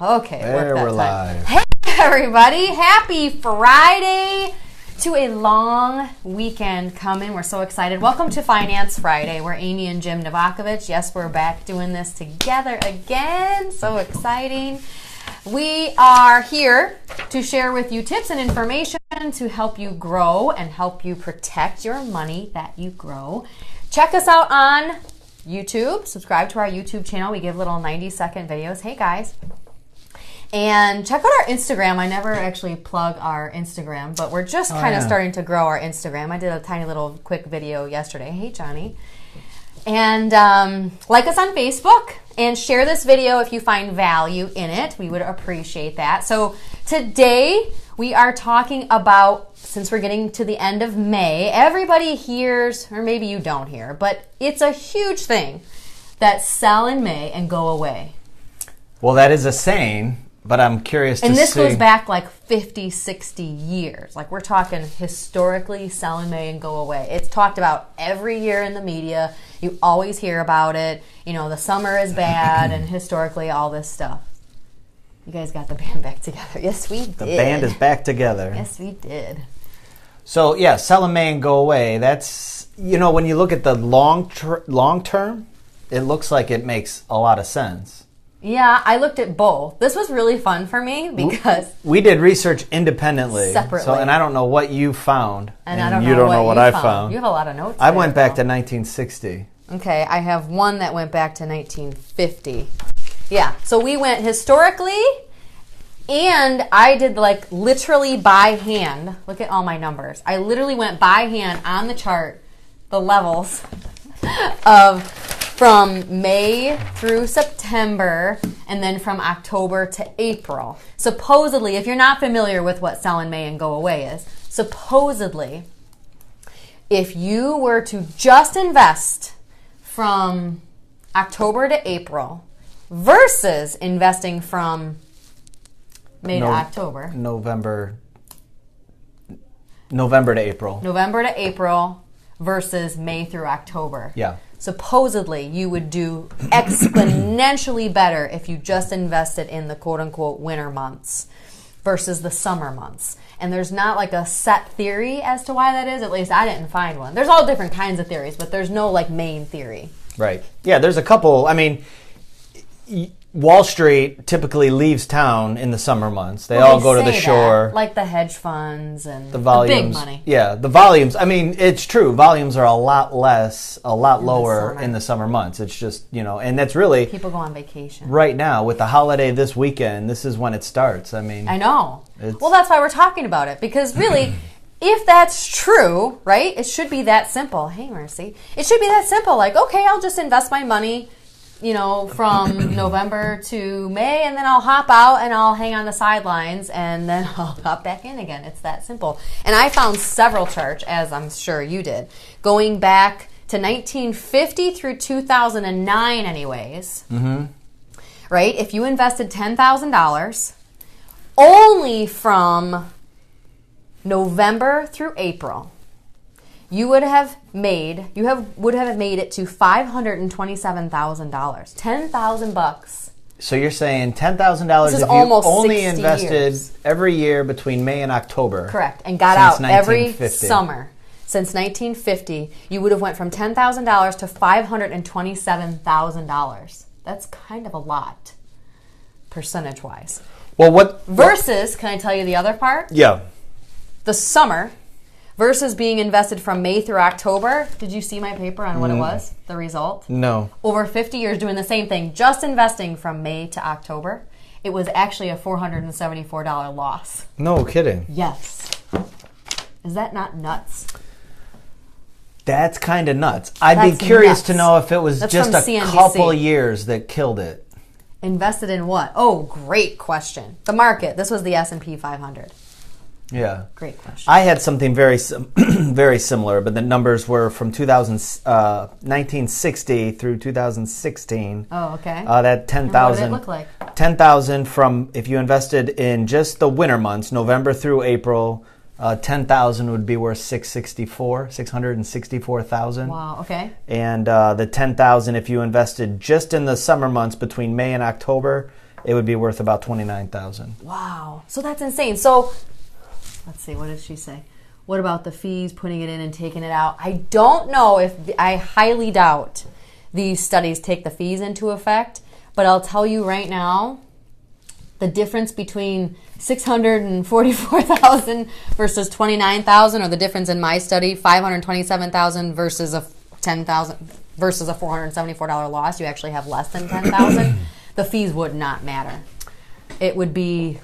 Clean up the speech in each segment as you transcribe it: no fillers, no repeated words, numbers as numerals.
Okay, there we're live. Hey, everybody. Happy Friday to a long weekend coming. We're so excited. Welcome to Finance Friday. We're Amy and Jim Novakovich. Yes, we're back doing this together again. So exciting. We are here to share with you tips and information to help you grow and help you protect your money that you grow. Check us out on YouTube. Subscribe to our YouTube channel. We give little 90-second videos. Hey, guys. And check out our Instagram. I never actually plug our Instagram, but we're just kind of starting to grow our Instagram. I did a tiny little quick video yesterday. Hey, Johnny. And like us on Facebook and share this video if you find value in it. We would appreciate that. So today we are talking about, since we're getting to the end of May, everybody hears, or maybe you don't hear, but it's a huge thing that sell in May and go away. Well, that is a saying. But I'm curious to see. And this goes back like 50, 60 years. Like we're talking historically, sell in May and go away. It's talked about every year in the media. You always hear about it. You know, the summer is bad and historically all this stuff. You guys got the band back together. Yes, we did. The band is back together. Yes, we did. So, yeah, sell in May and go away. That's, you know, when you look at the long term, it looks like it makes a lot of sense. Yeah, I looked at both. This was really fun for me because we did research independently. Separately. So, and I don't know what you found. And I don't you don't know what I found. found. You have a lot of notes. I went back to 1960. Okay, I have one that went back to 1950. Yeah, so we went historically, and I did like literally by hand. Look at all my numbers. I literally went by hand on the chart, the levels of from May through September, and then from October to April. Supposedly, if you're not familiar with what sell in May and go away is, supposedly, if you were to just invest from October to April versus investing from May to October. November to April. November to April versus May through October. Yeah. Supposedly, you would do exponentially better if you just invested in the quote-unquote winter months versus the summer months. And there's not like a set theory as to why that is. At least I didn't find one. There's all different kinds of theories, but there's no like main theory. Right. Yeah, there's a couple. I mean, Wall Street typically leaves town in the summer months. They all go to the shore. That, like the hedge funds and the volumes, big money. Yeah, the volumes. I mean, it's true. Volumes are a lot lower in the summer months. It's just, you know, and that's really... People go on vacation. Right now, with the holiday this weekend, this is when it starts. I mean... I know. Well, that's why we're talking about it. Because really, if that's true, right, it should be that simple. Hey, Mercy. It should be that simple. Like, okay, I'll just invest my money, you know, from November to May, and then I'll hop out and I'll hang on the sidelines, and then I'll hop back in again. It's that simple. And I found several charts, as I'm sure you did, going back to 1950 through 2009 anyways. Mm-hmm. Right? If you invested $10,000 only from November through April, you would have made it to $527,000. $10,000. So you're saying $10,000 if you only invested every year between May and October. Correct. And got out every summer since 1950, you would have went from $10,000 to $527,000. That's kind of a lot, percentage-wise. Well, versus, can I tell you the other part? Yeah. The summer versus being invested from May through October. Did you see my paper on what it was, the result? No. Over 50 years doing the same thing, just investing from May to October, it was actually a $474 loss. No kidding. Yes. Is that not nuts? That's kind of nuts. I'd be curious to know if it was just a couple years that killed it. Invested in what? Oh, great question. The market. This was the S&P 500. Yeah. Great question. I had something very similar, but the numbers were from 1960 through 2016. Oh, okay. That 10,000. What did it look like? 10,000 from, if you invested in just the winter months, November through April, 10,000 would be worth $664,000. Wow, okay. And the 10,000, if you invested just in the summer months between May and October, it would be worth about $29,000. Wow. So that's insane. So let's see, what did she say? What about the fees, putting it in and taking it out? I don't know if, I highly doubt these studies take the fees into effect, but I'll tell you right now, the difference between $644,000 versus $29,000, or the difference in my study, $527,000 versus a $10,000 versus a $474 loss, you actually have less than $10,000. The fees would not matter. It would be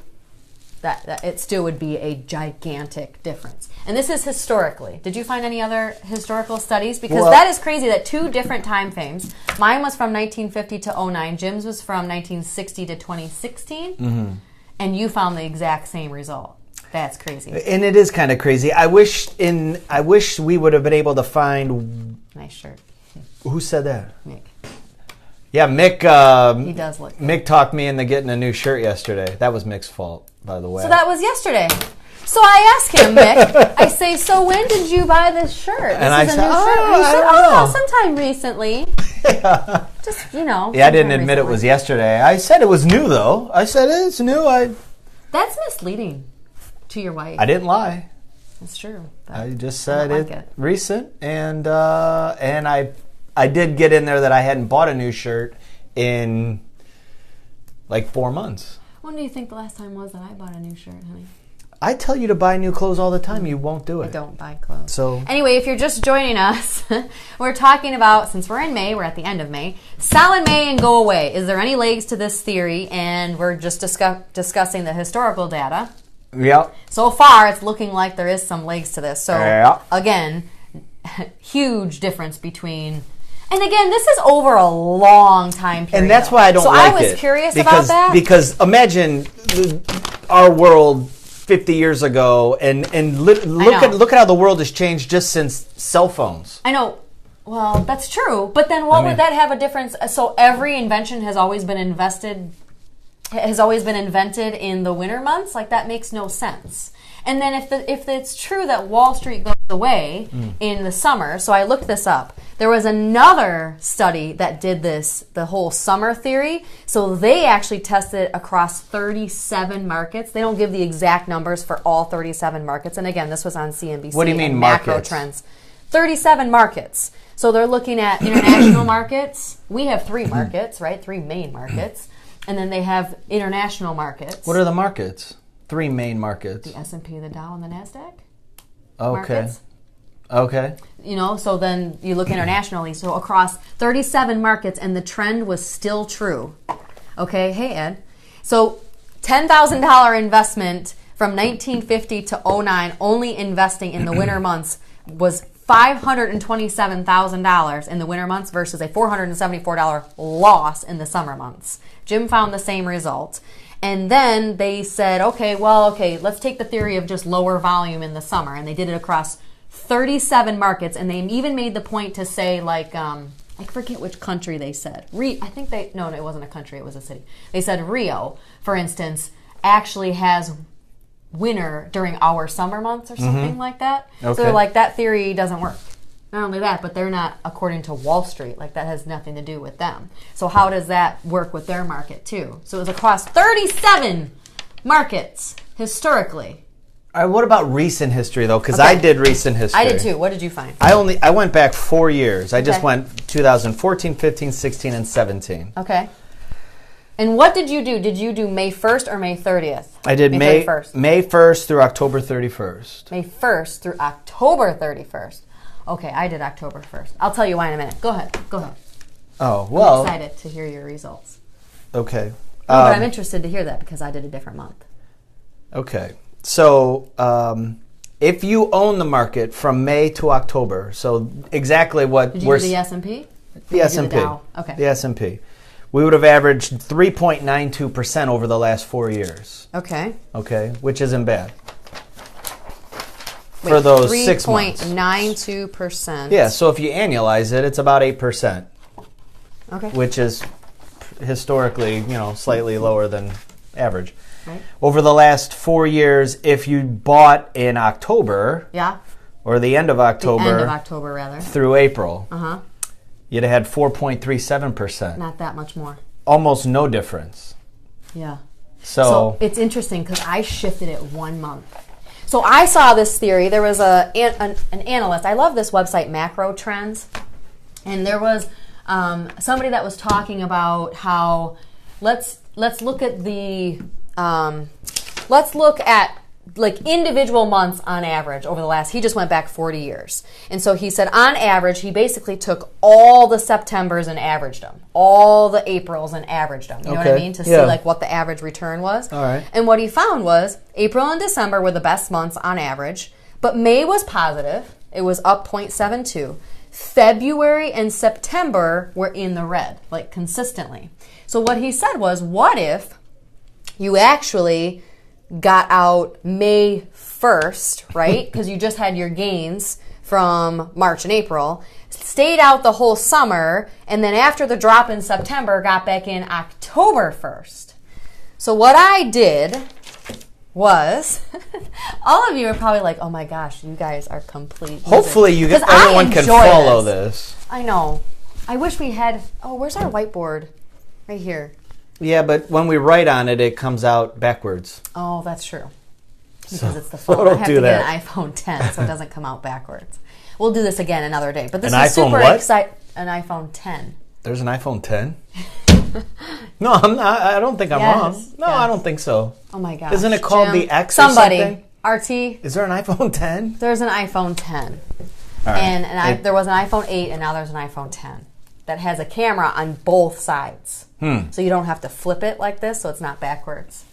that it still would be a gigantic difference. And this is historically. Did you find any other historical studies? Because that is crazy that 2 different time frames. Mine was from 1950 to 09. Jim's was from 1960 to 2016. Mm-hmm. And you found the exact same result. That's crazy. And it is kind of crazy. I wish we would have been able to find... Nice shirt. Who said that? Mick. Yeah, Mick. He does look good. Mick talked me into getting a new shirt yesterday. That was Mick's fault, by the way. So that was yesterday. So I asked him, Mick, I say, so when did you buy this shirt? And I said, sometime recently. Yeah. Just, you know. Yeah, I didn't admit it was yesterday. I said it was new, though. I said it's new. That's misleading to your wife. I didn't lie. That's true. I just said it's recent, and I did get in there that I hadn't bought a new shirt in like 4 months. When do you think the last time was that I bought a new shirt, honey? I tell you to buy new clothes all the time. You won't do it. I don't buy clothes. So anyway, if you're just joining us, we're talking about, since we're in May, we're at the end of May, sell in May and go away. Is there any legs to this theory? And we're just discussing the historical data. Yep. So far, it's looking like there is some legs to this. So again, huge difference between... And again, this is over a long time period. And that's why I don't like it. So I was curious about that. Because imagine our world 50 years ago, and look at how the world has changed just since cell phones. I know. Well, that's true. But then what would that have a difference? So every invention has always been invented in the winter months? Like, that makes no sense. And then if it's true that Wall Street goes away in the summer, so I looked this up. There was another study that did this, the whole summer theory. So they actually tested across 37 markets. They don't give the exact numbers for all 37 markets. And again, this was on CNBC. What do you mean macro markets? Trends. 37 markets. So they're looking at international markets. We have 3 markets, right? 3 main markets. And then they have international markets. What are the markets? 3 main markets. The S&P, the Dow, and the NASDAQ. Okay. Markets. Okay. So then you look internationally. So across 37 markets, and the trend was still true. Okay, hey, Ed. So $10,000 investment from 1950 to 09, only investing in the winter months, was $527,000 in the winter months versus a $474 loss in the summer months. Jim found the same result. And then they said, okay, let's take the theory of just lower volume in the summer. And they did it across 37 markets. And they even made the point to say, like, I forget which country they said. No, it wasn't a country, it was a city. They said Rio, for instance, actually has winter during our summer months or something like that. Okay. So they're like, that theory doesn't work. Not only that, but they're not according to Wall Street. Like, that has nothing to do with them. So how does that work with their market too? So it was across 37 markets historically. All right, what about recent history though? Because I did recent history. I did too. What did you find? I went back 4 years. I just went 2014, 15, 16, and 17. Okay. And what did you do? Did you do May 1st or May 30th? I did May 1st through October 31st. May 1st through October 31st. Okay, I did October 1st. I'll tell you why in a minute. Go ahead. Oh, well. I'm excited to hear your results. Okay. But I'm interested to hear that because I did a different month. Okay. So, if you own the market from May to October, so exactly what did you do the S&P? The S&P. Okay. The S&P. We would have averaged 3.92% over the last 4 years. Okay. Okay, which isn't bad. For those 6 months. 3.92%. Yeah, so if you annualize it, it's about 8%. Okay. Which is historically, slightly lower than average. Right. Over the last 4 years, if you bought in October, or the end of October, through April, you'd have had 4.37%. Not that much more. Almost no difference. Yeah. So it's interesting because I shifted it 1 month. So I saw this theory. There was an analyst. I love this website, Macro Trends. And there was somebody that was talking about how let's look at like individual months on average over the last, he just went back 40 years. And so he said on average, he basically took all the Septembers and averaged them, all the Aprils and averaged them. You know what I mean? To see like what the average return was. All right. And what he found was April and December were the best months on average, but May was positive. It was up 0.72. February and September were in the red, like consistently. So what he said was, what if you actually got out May 1st, right? Because you just had your gains from March and April, stayed out the whole summer, and then after the drop in September, got back in October 1st. So what I did was, all of you are probably like, oh my gosh, you guys are complete. Hopefully everyone can follow this. I know. I wish we had, where's our whiteboard? Right here. Yeah, but when we write on it, it comes out backwards. Oh, that's true. Because it's the phone. I have to get an iPhone 10 so it doesn't come out backwards. We'll do this again another day. But this is super exciting. An iPhone 10. There's an iPhone 10? No, I'm not. I don't think I'm wrong. No, I don't think so. Oh my gosh. Isn't it called the X somebody, or something? RT. Is there an iPhone 10? There's an iPhone 10. All right. There was an iPhone 8 and now there's an iPhone 10 that has a camera on both sides. So you don't have to flip it like this, so it's not backwards.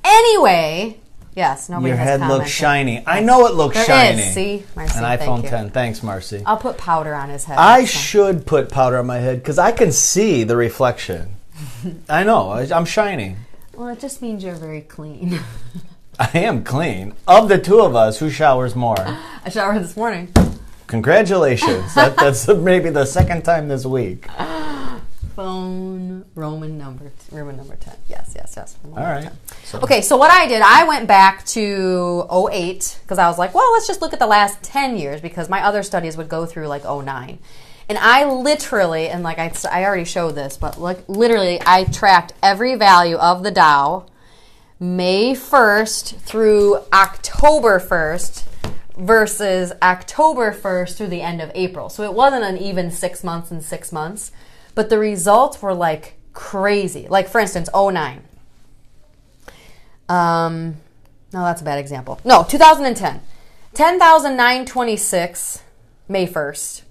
Anyway, yes, nobody has commented. Your head looks shiny. Yes. I know it looks shiny. Is. See, Marcy, an iPhone 10. Thanks, Marcy. I'll put powder on his head. I should put powder on my head because I can see the reflection. I know. I'm shiny. Well, it just means you're very clean. I am clean. Of the two of us, who showers more? I showered this morning. Congratulations. That's maybe the second time this week. Phone Roman number 10. Yes. All right. Okay, so what I did, I went back to 08 because I was like, well, let's just look at the last 10 years because my other studies would go through like 09. And I literally, and like I already showed this, but literally I tracked every value of the Dow May 1st through October 1st versus October 1st through the end of April. So it wasn't an even 6 months and 6 months. But the results were like crazy. Like for instance, 09. No, that's a bad example. No, 2010. 10,926 May 1st.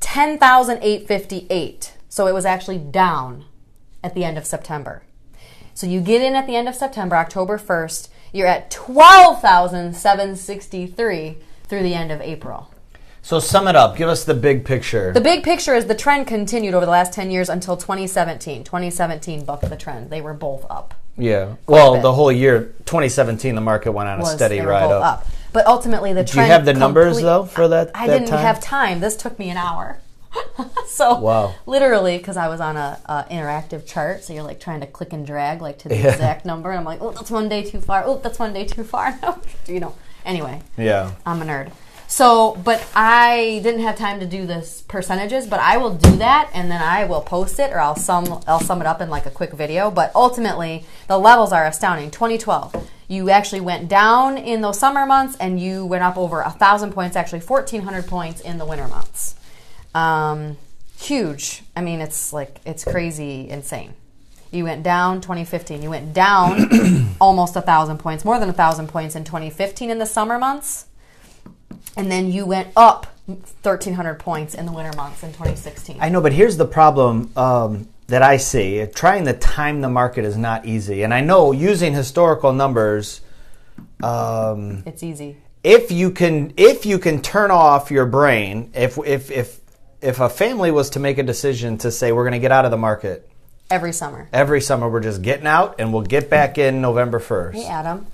10,858. So it was actually down at the end of September. So you get in at the end of September, October 1st, you're at 12,763 through the end of April. So sum it up. Give us the big picture. The big picture is the trend continued over the last 10 years until 2017. 2017 bucked the trend. They were both up. Yeah. Well, the whole year, 2017, the market went on a steady ride up. But ultimately, the trend... Do you have the numbers, though, for that I didn't have time. This took me an hour. So, literally, because I was on a interactive chart, so you're like trying to click and drag like to the exact number. And I'm like, oh, that's one day too far. Oh, that's one day too far. Anyway. Yeah. I'm a nerd. So, but I didn't have time to do this percentages, but I will do that, and then I will post it, or I'll sum it up in like a quick video. But ultimately, the levels are astounding. 2012, you actually went down in those summer months, and you went up over 1,000 points, actually 1,400 points in the winter months. Huge. I mean, it's crazy, insane. You went down 2015. You went down almost 1,000 points, more than 1,000 points in 2015 in the summer months. And then you went up 1,300 points in the winter months in 2016. I know, but here's the problem that I see. Trying to time the market is not easy. And I know using historical numbers... it's easy. If you can turn off your brain, if a family was to make a decision to say we're going to get out of the market... Every summer we're just getting out and we'll get back in November 1st. Hey, Adam.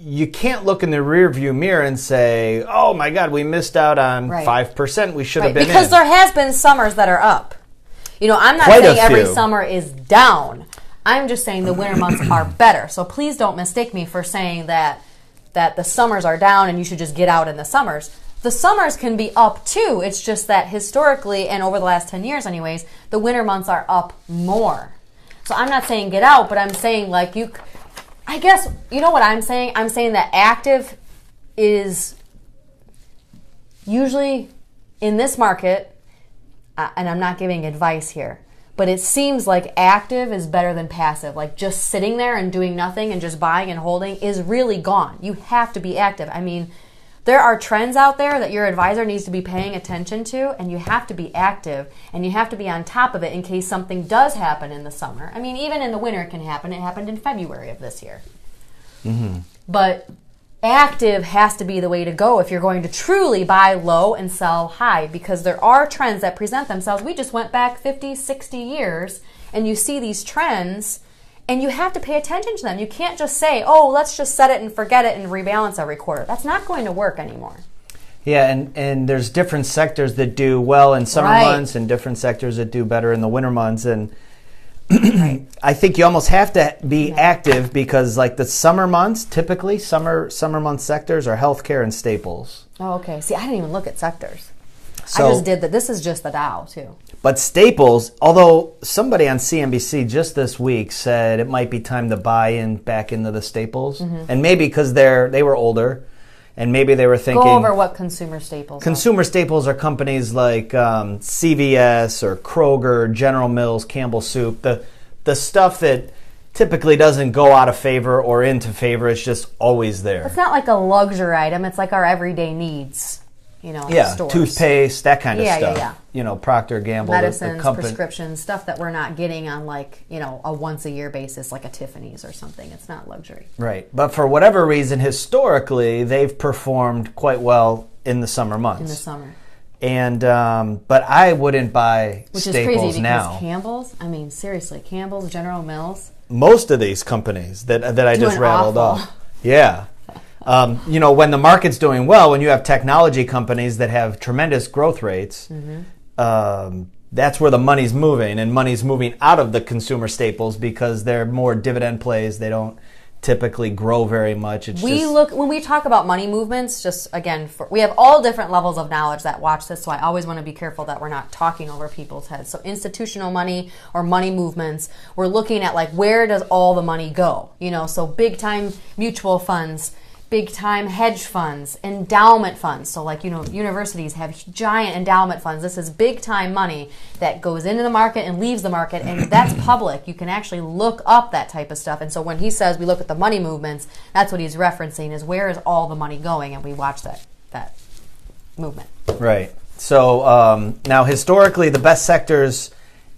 You can't look in the rearview mirror and say, oh my God, we missed out on 5%. We should have been because there has been summers that are up. I'm not saying every summer is down. I'm just saying the winter months are better. So please don't mistake me for saying that the summers are down and you should just get out in the summers. the summers can be up too. It's just that historically, and over the last 10 years anyways, the winter months are up more. So I'm not saying get out, but I'm saying like I guess, you know what I'm saying? I'm saying that active is usually in this market, and I'm not giving advice here, but it seems like active is better than passive. Like just sitting there and doing nothing and just buying and holding is really gone. You have to be active. I mean, there are trends out there that your advisor needs to be paying attention to, and you have to be active, and you have to be on top of it in case something does happen in the summer. I mean, even in the winter it can happen. It happened in February of this year. Mm-hmm. But active has to be the way to go if you're going to truly buy low and sell high, because there are trends that present themselves. We just went back 50, 60 years, and you see these trends, and you have to pay attention to them. You can't just say, oh, let's just set it and forget it and rebalance every quarter. That's not going to work anymore. Yeah, and there's different sectors that do well in summer months and different sectors that do better in the winter months. And I think you almost have to be active because like the summer months, typically summer month sectors are healthcare and staples. Oh, okay. See, I didn't even look at sectors. So, I just did that. This is just the Dow, too. But staples, although somebody on CNBC just this week said it might be time to buy back into the staples, and maybe because they were older, and maybe they were thinking... Go over what consumer staples Consumer staples are companies like CVS or Kroger, General Mills, Campbell Soup, the stuff that typically doesn't go out of favor or into favor. It's just always there. It's not like a luxury item. It's like our everyday needs. Stores. Toothpaste, that kind of stuff. Yeah. Procter & Gamble, medicines, prescriptions, stuff that we're not getting on a once a year basis, like a Tiffany's or something. It's not luxury. Right. But for whatever reason, historically, they've performed quite well in the summer months. In the summer. And but I wouldn't buy Which staples is crazy now. Because Campbell's, I mean, seriously, Campbell's, General Mills. Most of these companies that I just rattled off. Yeah. When the market's doing well, when you have technology companies that have tremendous growth rates, that's where the money's moving, and money's moving out of the consumer staples because they're more dividend plays. They don't typically grow very much. When we talk about money movements, just again, we have all different levels of knowledge that watch this, so I always want to be careful that we're not talking over people's heads. So institutional money or money movements, we're looking at where does all the money go? So big time mutual funds, big time hedge funds, endowment funds. So universities have giant endowment funds. This is big time money that goes into the market and leaves the market, and that's public. You can actually look up that type of stuff. And so when he says we look at the money movements, that's what he's referencing is where is all the money going, and we watch that movement. Right. So now historically the best sectors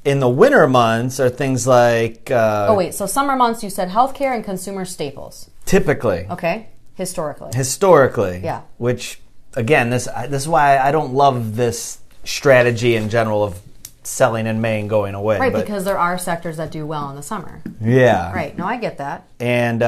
in the winter months are things like... so summer months you said healthcare and consumer staples. Typically. Okay. Historically. Yeah. Which, again, this is why I don't love this strategy in general of selling in May and going away. Right, because there are sectors that do well in the summer. Yeah. Right. No, I get that. And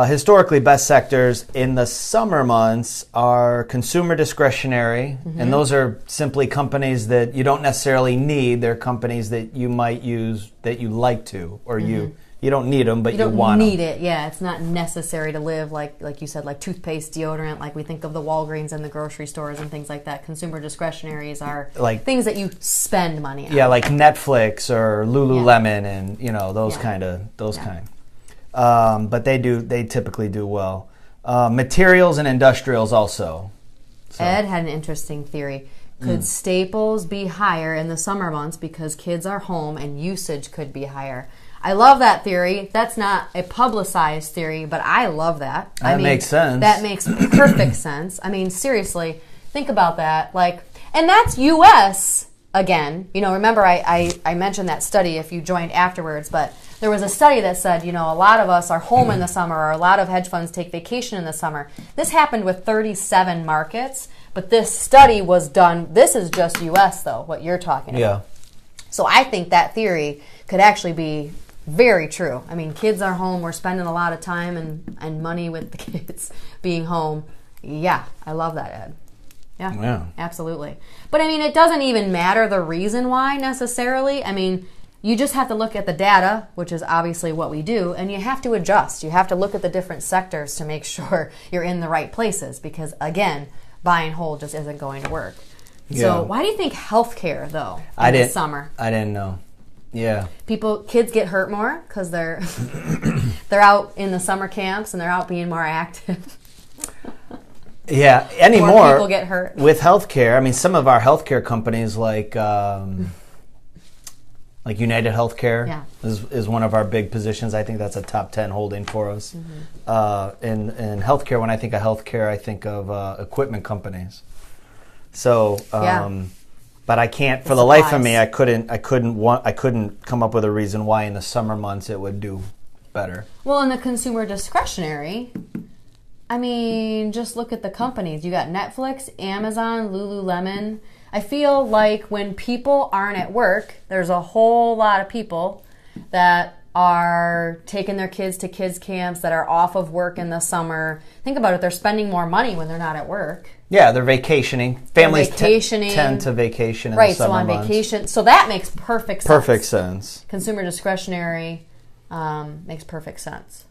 historically, best sectors in the summer months are consumer discretionary, and those are simply companies that you don't necessarily need. They're companies that you might use that you like to, or you don't need them, but you want them. You don't need it, yeah. It's not necessary to live, like you said, like toothpaste, deodorant, like we think of the Walgreens and the grocery stores and things like that. Consumer discretionaries are things that you spend money on. Yeah, like Netflix or Lululemon and, those kind. But they typically do well. Materials and industrials also. So. Ed had an interesting theory. Could staples be higher in the summer months because kids are home and usage could be higher? I love that theory. That's not a publicized theory, but I love that. That makes sense. That makes perfect sense. I mean, seriously, think about that. And that's U.S. again. Remember I mentioned that study if you joined afterwards, but there was a study that said, a lot of us are home in the summer, or a lot of hedge funds take vacation in the summer. This happened with 37 markets, but this study was done, this is just U.S. though, what you're talking about. Yeah. So I think that theory could actually be very true. I mean, kids are home. We're spending a lot of time and money with the kids being home. Yeah, I love that, Ed. Yeah, absolutely. But, I mean, it doesn't even matter the reason why necessarily. I mean, you just have to look at the data, which is obviously what we do, and you have to adjust. You have to look at the different sectors to make sure you're in the right places because, again, buy and hold just isn't going to work. Yeah. So why do you think healthcare, though, in the summer? I didn't know. Yeah. Kids get hurt more because they're out in the summer camps and they're out being more active. Yeah, anymore. More people get hurt. With healthcare, I mean, some of our healthcare companies like United Healthcare is one of our big positions. I think that's a top 10 holding for us. In healthcare, when I think of healthcare, I think of equipment companies. So, but I can't for the life of me. I couldn't come up with a reason why in the summer months it would do better. Well, in the consumer discretionary, I mean, just look at the companies. You got Netflix, Amazon, Lululemon. I feel like when people aren't at work, there's a whole lot of people that are taking their kids to kids camps, that are off of work in the summer. Think about it. They're spending more money when they're not at work. Yeah, they're vacationing. Families tend to vacation in the summer months. Right, so on vacation. So that makes perfect sense. Perfect sense. Consumer discretionary makes perfect sense.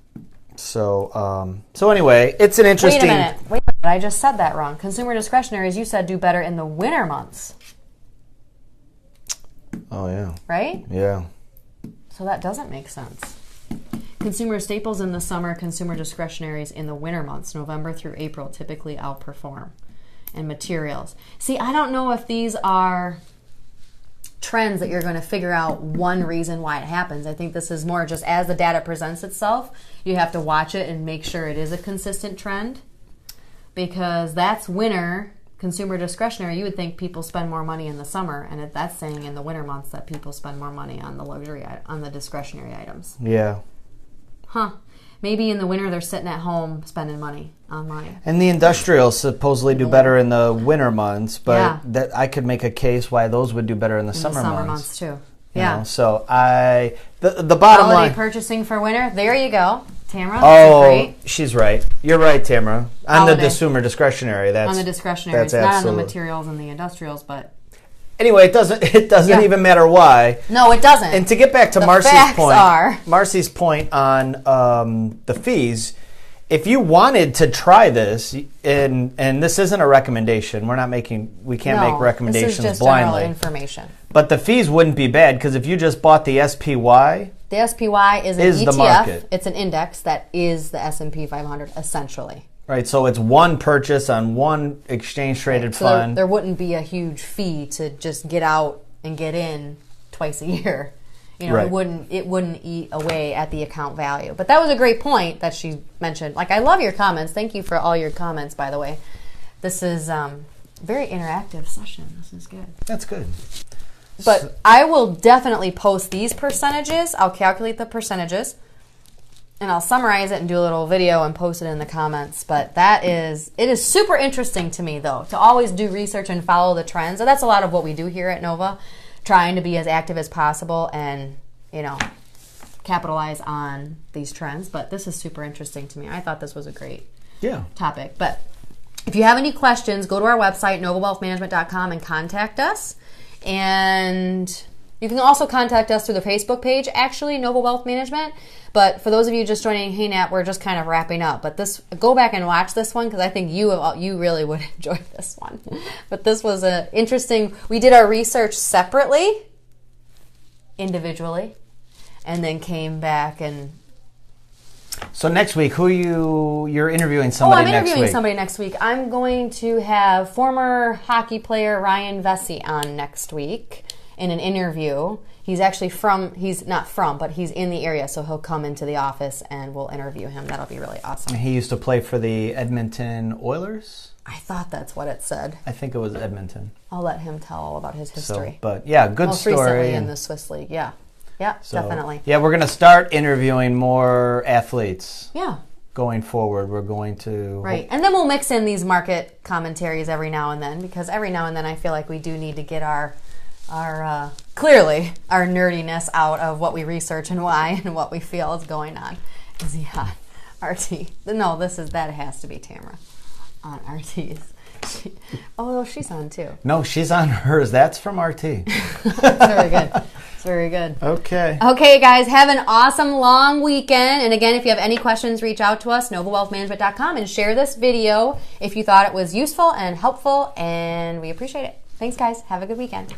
So anyway, it's an interesting... Wait a minute. I just said that wrong. Consumer discretionary, as you said, do better in the winter months. Oh, yeah. Right? Yeah. So that doesn't make sense. Consumer staples in the summer, consumer discretionaries in the winter months, November through April, typically outperform. And materials. See, I don't know if these are trends that you're going to figure out one reason why it happens. I think this is more just as the data presents itself, you have to watch it and make sure it is a consistent trend, because that's winter consumer discretionary. You would think people spend more money in the summer, and that's saying in the winter months that people spend more money on the discretionary items. Yeah. Huh. Maybe in the winter they're sitting at home spending money online. And the industrials supposedly do better in the winter months, but that I could make a case why those would do better in the summer months too. Yeah. So the bottom line. Holiday purchasing for winter. There you go, Tamara. Oh, she's right. You're right, Tamara. On the consumer discretionary. On the discretionary. It's not on the materials and the industrials, but. Anyway, it doesn't even matter why. No, it doesn't. And to get back to Marcy's point on the fees, if you wanted to try this, and this isn't a recommendation, we can't make recommendations this is just blindly. General information. But the fees wouldn't be bad, because if you just bought the SPY, the SPY is an ETF. The market. It's an index that is the S&P 500 essentially. Right, so it's one purchase on one exchange-traded fund. There wouldn't be a huge fee to just get out and get in twice a year. You know, it wouldn't eat away at the account value. But that was a great point that she mentioned. Like, I love your comments. Thank you for all your comments, by the way. This is very interactive session. This is good. That's good. But I will definitely post these percentages. I'll calculate the percentages. And I'll summarize it and do a little video and post it in the comments. But it is super interesting to me, though, to always do research and follow the trends. And that's a lot of what we do here at Nova, trying to be as active as possible and, capitalize on these trends. But this is super interesting to me. I thought this was a great topic. But if you have any questions, go to our website, novawealthmanagement.com, and contact us. And you can also contact us through the Facebook page, actually, Nova Wealth Management. But for those of you just joining HeyNat, we're just kind of wrapping up. But go back and watch this one, because I think you really would enjoy this one. But this was interesting. We did our research separately, individually, and then came back and... So next week, you're interviewing somebody next week? I'm interviewing somebody next week. I'm going to have former hockey player Ryan Vesey on next week in an interview. He's actually he's not from, but he's in the area, so he'll come into the office and we'll interview him. That'll be really awesome. He used to play for the Edmonton Oilers? I thought that's what it said. I think it was Edmonton. I'll let him tell all about his history. But yeah, good Most story. Recently in the Swiss League, yeah. Yeah, definitely. Yeah, we're going to start interviewing more athletes. Yeah. Going forward, we're going to... Right, and then we'll mix in these market commentaries every now and then, because every now and then I feel like we do need to get our nerdiness out of what we research and why and what we feel is going on. Yeah, RT. No, that has to be Tamara on RT's. She's on too. No, she's on hers. That's from RT. Very good. Very good. Okay. Okay, guys, have an awesome long weekend. And again, if you have any questions, reach out to us, novawealthmanagement.com, and share this video if you thought it was useful and helpful, and we appreciate it. Thanks, guys. Have a good weekend.